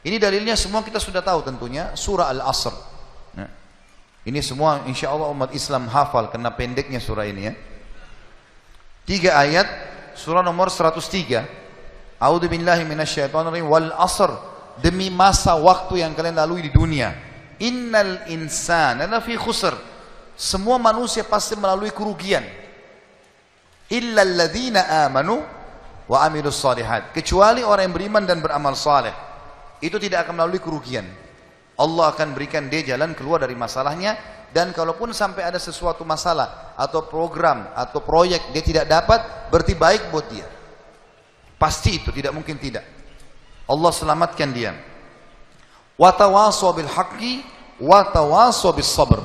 Ini dalilnya semua kita sudah tahu tentunya, surah Al-Asr. Nah, ini semua insya Allah umat Islam hafal karena pendeknya surah ini ya. 3 ayat, surah nomor 103. A'udzu billahi minasyaitonir rajim. Wal 'asr, demi masa waktu yang kalian lalui di dunia. Innal insana lafi khusr, semua manusia pasti melalui kerugian. Illa alladzina amanu wa amilus shalihat, kecuali orang yang beriman dan beramal saleh. Itu tidak akan melalui kerugian. Allah akan berikan dia jalan keluar dari masalahnya, dan kalaupun sampai ada sesuatu masalah atau program atau proyek dia tidak dapat, berarti baik buat dia. Pasti itu, tidak mungkin tidak. Allah selamatkan dia. Wa tawasaw bil haqqi wa tawasaw bis sabr.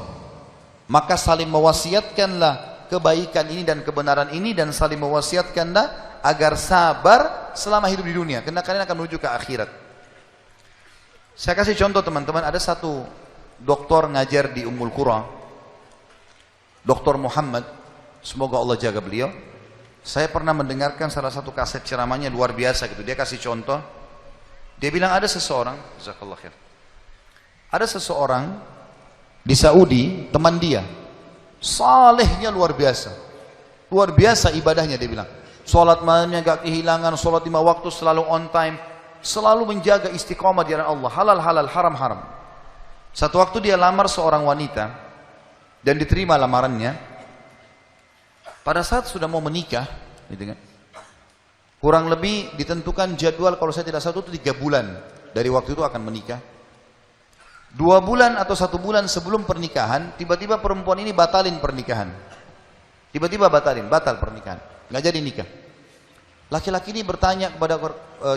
Maka saling mewasiatkanlah kebaikan ini dan kebenaran ini, dan saling mewasiatkanlah agar sabar selama hidup di dunia, karena kalian akan menuju ke akhirat. Saya kasih contoh teman-teman, ada satu doktor ngajar di Ummul Qura, Dr. Muhammad, semoga Allah jaga beliau. Saya pernah mendengarkan salah satu kaset ceramahnya luar biasa gitu. Dia kasih contoh, dia bilang ada seseorang, jazakallah khair, ada seseorang di Saudi, teman dia, salehnya luar biasa ibadahnya. Dia bilang sholat malamnya gak kehilangan, sholat 5 waktu selalu on time, selalu menjaga istiqomah di jalan Allah, halal halal, haram haram. Satu waktu dia lamar seorang wanita dan diterima lamarannya. Pada saat sudah mau menikah, gitu kan, kurang lebih ditentukan jadwal, kalau saya tidak salah itu 3 bulan dari waktu itu akan menikah. 2 bulan atau 1 bulan sebelum pernikahan, tiba-tiba perempuan ini batalin pernikahan. Tiba-tiba batal pernikahan, nggak jadi nikah. Laki-laki ini bertanya kepada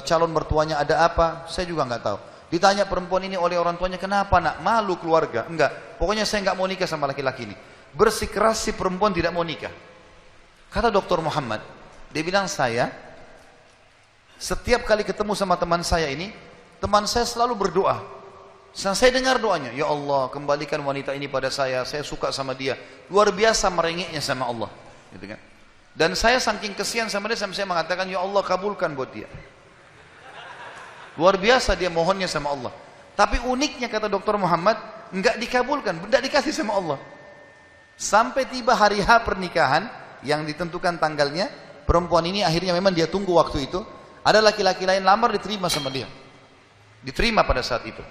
calon mertuanya, ada apa? Saya juga nggak tahu. Ditanya perempuan ini oleh orang tuanya, kenapa nak? Malu keluarga? Enggak, pokoknya saya nggak mau nikah sama laki-laki ini. Bersikeras si perempuan tidak mau nikah. Kata Dr. Muhammad, dia bilang, saya setiap kali ketemu sama teman saya ini, teman saya selalu berdoa. Saya dengar doanya, ya Allah kembalikan wanita ini pada saya suka sama dia. Luar biasa merengeknya sama Allah, gitu kan. Dan saya saking kesian sama dia, sampai saya mengatakan, ya Allah kabulkan buat dia. Luar biasa dia mohonnya sama Allah. Tapi uniknya kata Dr. Muhammad, enggak dikabulkan, enggak dikasih sama Allah. Sampai tiba hari H pernikahan yang ditentukan tanggalnya, perempuan ini akhirnya memang dia tunggu waktu itu, ada laki-laki lain lamar, diterima sama dia. Diterima pada saat itu.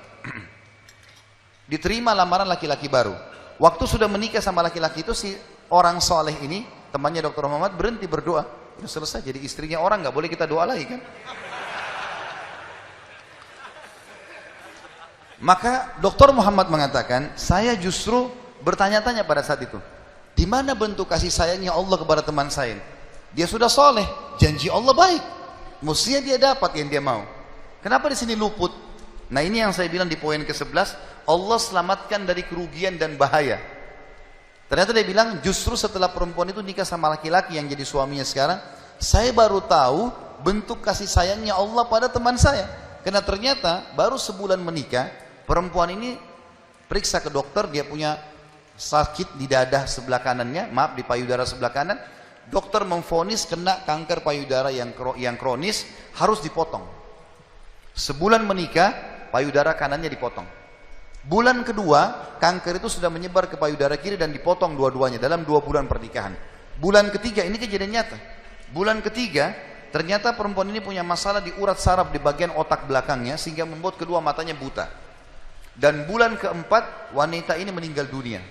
Diterima lamaran laki-laki baru. Waktu sudah menikah sama laki-laki itu, si orang soleh ini, temannya Dr. Muhammad, berhenti berdoa. Udah selesai, jadi istrinya orang, nggak boleh kita doa lagi kan. Maka Dr. Muhammad mengatakan, saya justru bertanya-tanya pada saat itu, di mana bentuk kasih sayangnya Allah kepada teman saya? Dia sudah soleh, janji Allah baik, mestinya dia dapat yang dia mau. Kenapa di sini luput? Nah ini yang saya bilang di poin ke-11, Allah selamatkan dari kerugian dan bahaya. Ternyata dia bilang, justru setelah perempuan itu nikah sama laki-laki yang jadi suaminya sekarang, saya baru tahu bentuk kasih sayangnya Allah pada teman saya. Karena ternyata baru sebulan menikah, perempuan ini periksa ke dokter, dia punya sakit di dada sebelah kanannya, maaf di payudara sebelah kanan. Dokter memvonis kena kanker payudara yang kronis, harus dipotong. Sebulan menikah, payudara kanannya dipotong. Bulan kedua, kanker itu sudah menyebar ke payudara kiri dan dipotong dua-duanya dalam 2 bulan pernikahan. Bulan ketiga, ini kejadian nyata. Bulan ketiga, ternyata perempuan ini punya masalah di urat saraf di bagian otak belakangnya, sehingga membuat kedua matanya buta. Dan bulan keempat, wanita ini meninggal dunia.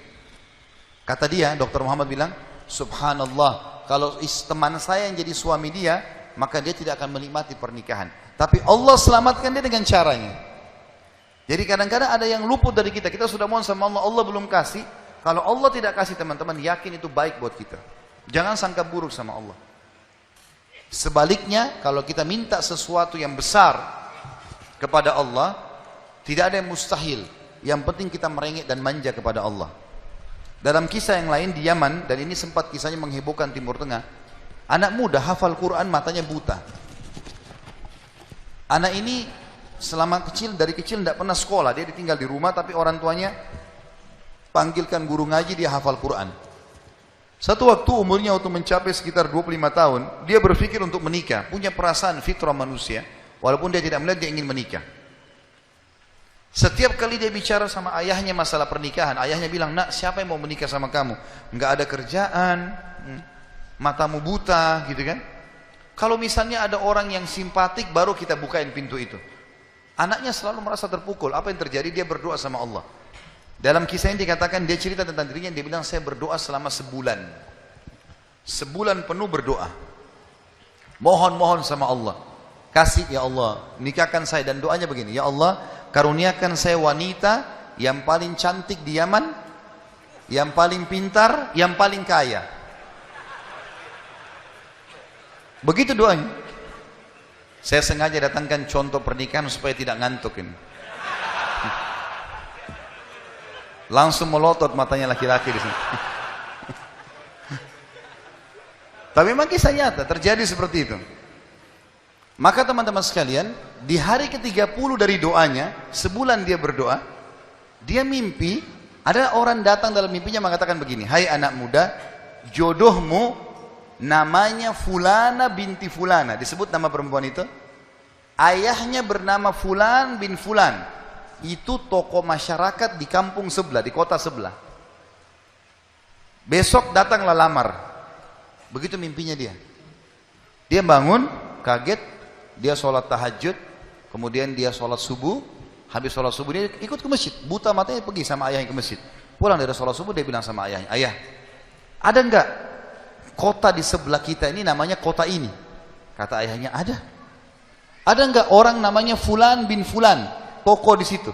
Kata dia, Dr. Muhammad bilang, subhanallah, kalau teman saya yang jadi suami dia, maka dia tidak akan menikmati pernikahan. Tapi Allah selamatkan dia dengan caranya. Jadi kadang-kadang ada yang luput dari kita. Kita sudah mohon sama Allah, Allah belum kasih. Kalau Allah tidak kasih, teman-teman, yakin itu baik buat kita. Jangan sangka buruk sama Allah. Sebaliknya, kalau kita minta sesuatu yang besar kepada Allah, tidak ada yang mustahil. Yang penting kita merengek dan manja kepada Allah. Dalam kisah yang lain di Yaman, dan ini sempat kisahnya menghebohkan Timur Tengah, anak muda hafal Quran, matanya buta. Anak ini dari kecil tidak pernah sekolah, dia ditinggal di rumah, tapi orang tuanya panggilkan guru ngaji, dia hafal Quran. Satu waktu umurnya waktu mencapai sekitar 25 tahun, dia berpikir untuk menikah, punya perasaan fitrah manusia, walaupun dia tidak melihat dia ingin menikah. Setiap kali dia bicara sama ayahnya masalah pernikahan, ayahnya bilang, nak, siapa yang mau menikah sama kamu? Nggak ada kerjaan, matamu buta, gitu kan? Kalau misalnya ada orang yang simpatik, baru kita bukain pintu itu. Anaknya selalu merasa terpukul. Apa yang terjadi? Dia berdoa sama Allah. Dalam kisah ini dikatakan, dia cerita tentang dirinya, dia bilang, saya berdoa selama sebulan. Sebulan penuh berdoa. Mohon-mohon sama Allah. Kasih ya Allah, nikahkan saya. Dan doanya begini, ya Allah, karuniakan saya wanita yang paling cantik di Yaman, yang paling pintar, yang paling kaya. Begitu doanya. Saya sengaja datangkan contoh pernikahan supaya tidak ngantuk ini. Langsung melotot matanya laki-laki di sini. Tapi memang kisah nyata terjadi seperti itu. Maka teman-teman sekalian, di hari ke-30 dari doanya, sebulan dia berdoa, dia mimpi, ada orang datang dalam mimpinya mengatakan begini, hai anak muda, jodohmu namanya Fulana binti Fulana. Disebut nama perempuan itu. Ayahnya bernama Fulan bin Fulan. Itu tokoh masyarakat di kampung sebelah, di kota sebelah. Besok datanglah lamar. Begitu mimpinya dia. Dia bangun, kaget, dia sholat tahajud, kemudian dia sholat subuh. Habis sholat subuh dia ikut ke masjid. Buta matanya pergi sama ayahnya ke masjid. Pulang dari sholat subuh dia bilang sama ayahnya, ayah, ada enggak kota di sebelah kita ini namanya kota ini? Kata ayahnya, ada. Ada enggak orang namanya Fulan bin Fulan, tokoh di situ?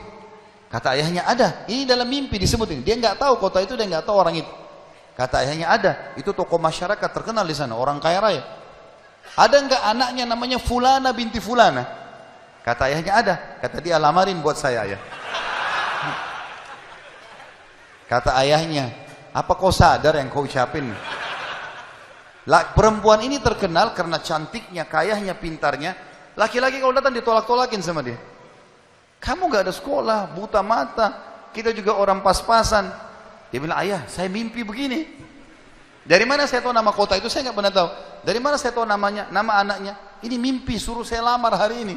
Kata ayahnya, ada. Ini dalam mimpi disebut ini. Dia enggak tahu kota itu, dia enggak tahu orang itu. Kata ayahnya, ada. Itu tokoh masyarakat terkenal di sana, orang kaya raya. Ada enggak anaknya namanya Fulana binti Fulana? Kata ayahnya, ada. Kata dia, lamarin buat saya, ayah. Kata ayahnya, apa kau sadar yang kau ucapin? Perempuan ini terkenal karena cantiknya, kayahnya, pintarnya. Laki-laki kalau datang ditolak-tolakin sama dia. Kamu gak ada sekolah, buta mata, kita juga orang pas-pasan. Dia bilang, ayah, saya mimpi begini. Dari mana saya tahu nama kota itu? Saya gak pernah tahu. Dari mana saya tahu namanya, nama anaknya? Ini mimpi, suruh saya lamar hari ini.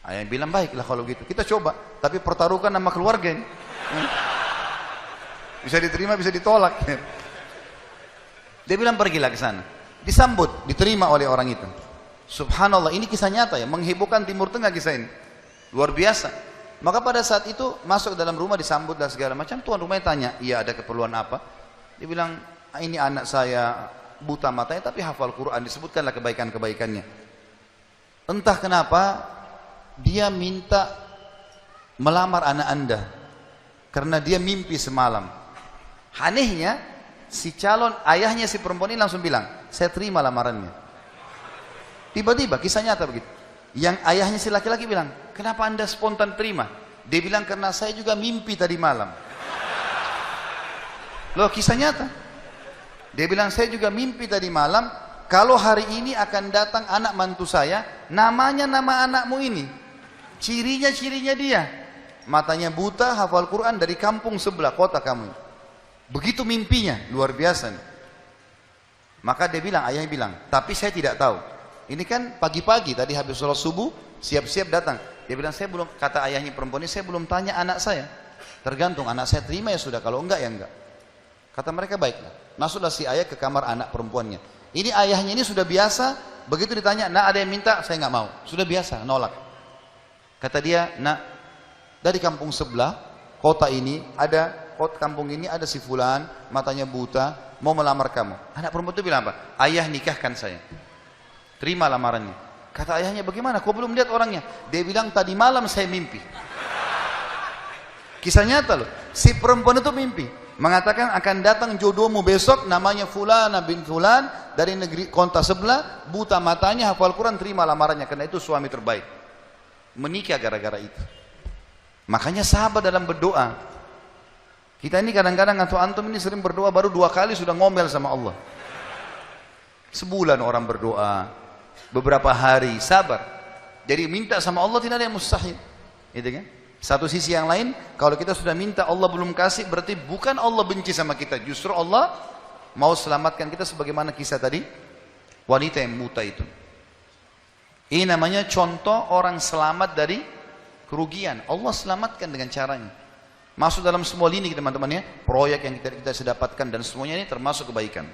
Ayah bilang, baiklah kalau gitu, kita coba. Tapi pertaruhkan nama keluarga ini. Bisa diterima, bisa ditolak. Dia bilang, pergilah ke sana. Disambut, diterima oleh orang itu. Subhanallah, ini kisah nyata ya, menghebohkan Timur Tengah kisah ini. Luar biasa. Maka pada saat itu masuk dalam rumah, disambut dan segala macam. Tuan rumahnya tanya, iya ada keperluan apa? Dia bilang, ini anak saya buta matanya tapi hafal Quran. Disebutkanlah kebaikan-kebaikannya. Entah kenapa dia minta melamar anak anda karena dia mimpi semalam. Anehnya si calon ayahnya si perempuan ini langsung bilang, saya terima lamarannya. Tiba-tiba kisah nyata begitu. Yang ayahnya si laki-laki bilang, kenapa anda spontan terima? Dia bilang, karena saya juga mimpi tadi malam. Loh, kisah nyata. Dia bilang, saya juga mimpi tadi malam, kalau hari ini akan datang anak mantu saya, namanya nama anakmu ini. Cirinya dia. Matanya buta, hafal Quran, dari kampung sebelah kota kamu. Begitu mimpinya, luar biasa. Maka dia bilang, ayahnya bilang, tapi saya tidak tahu. Ini kan pagi-pagi tadi habis sholat subuh, siap-siap datang. Dia bilang, saya belum, kata ayahnya perempuan ini, saya belum tanya anak saya. Tergantung, anak saya terima ya sudah, kalau enggak ya enggak. Kata mereka, baiklah. Masuklah si ayah ke kamar anak perempuannya. Ini ayahnya ini sudah biasa, begitu ditanya, nak ada yang minta, saya enggak mau. Sudah biasa, nolak. Kata dia, nak, dari kampung sebelah, kota ini, kampung ini ada si fulan, matanya buta, mau melamar kamu. Anak perempuan itu bilang apa? Ayah nikahkan saya. Terima lamarannya. Kata ayahnya, bagaimana? Kau belum lihat orangnya? Dia bilang, tadi malam saya mimpi. Kisah nyata loh. Si perempuan itu mimpi. Mengatakan akan datang jodohmu besok, namanya Fulana bin Fulan, dari negeri kota sebelah, buta matanya, hafal Quran, terima lamarannya. Karena itu suami terbaik. Menikah gara-gara itu. Makanya sahabat dalam berdoa. Kita ini kadang-kadang atau antum ini sering berdoa, baru 2 kali sudah ngomel sama Allah. Sebulan orang berdoa. Beberapa hari, sabar. Jadi minta sama Allah tidak ada yang mustahil. Gitu kan? Satu sisi yang lain, kalau kita sudah minta Allah belum kasih, berarti bukan Allah benci sama kita. Justru Allah mau selamatkan kita sebagaimana kisah tadi, wanita yang buta itu. Ini namanya contoh orang selamat dari kerugian. Allah selamatkan dengan caranya. Masuk dalam semua lini teman-teman ya, proyek yang kita dapatkan dan semuanya ini termasuk kebaikan.